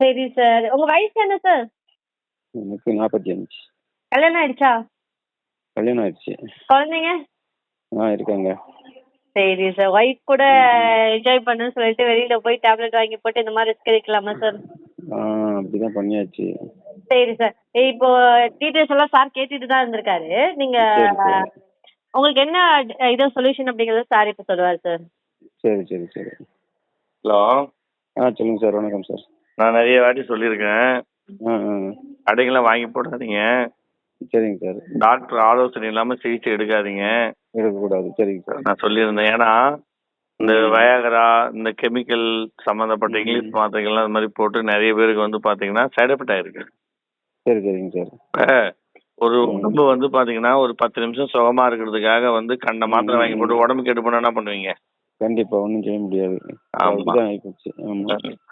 சரி சார். உங்க வயசு என்ன சார்? எனக்கு 45. கல்யாணம் ஆயிடுச்சா? கல்யாணம் ஆயிடுச்சு. குழந்தைங்க? இருக்காங்க. சரி சார். ஒய்ஃப் கூட என்ஜாய் பண்ணுன்னு சொல்லிட்டு வெளியில போய் டேப்லெட் வாங்கி போட்டு இந்த மாதிரி ரிஸ்க் எடுக்கலாமா சார்? அப்படிதான் பண்ணியாச்சு. சரி சார். இப்போ டீட்டெயில்ஸ் எல்லாம் சார் கேட்டுட்டு தான் இருந்திருக்காரு. நீங்க சரி சரி. உங்களுக்கு என்ன இது சொல்யூஷன் அப்படிங்கறத சார் இப்ப சொல்லுவாரு சார். சரி சரி சரி. ஹலோ, சொல்லுங்க சார். வணக்கம் சார். நான் நிறைய வாட்டி சொல்லியிருக்கேன், ஆ ஆ கடைகளை வாங்கி போடாதீங்க, சரிங்க சார். டாக்டர் ஆலோசனை இல்லாமல் சிகிச்சை எடுக்காதீங்க எடுக்கக்கூடாது. சரிங்க சார். நான் சொல்லியிருந்தேன். ஏன்னா இந்த வயாகரா, இந்த கெமிக்கல் சம்மந்தப்பட்ட இங்கிலீஷ் மாத்திரைகள்லாம் இந்த மாதிரி போட்டு நிறைய பேருக்கு வந்து பார்த்தீங்கன்னா சைட் எஃபெக்ட் ஆயிருக்கு. சரி சரிங்க சார். இப்போ ஒரு உடம்பு வந்து பார்த்தீங்கன்னா ஒரு 10 நிமிஷம் சுகமா இருக்கிறதுக்காக வந்து கண்ட மாத்திரை வாங்கி போட்டு உடம்பு கெட்டு போனா என்ன பண்ணுவீங்க? கண்டிப்பா ஒன்றும் செய்ய முடியாது. ஆமா. அப்படிதான் ஆகிப்போச்சு. ஆமாம்.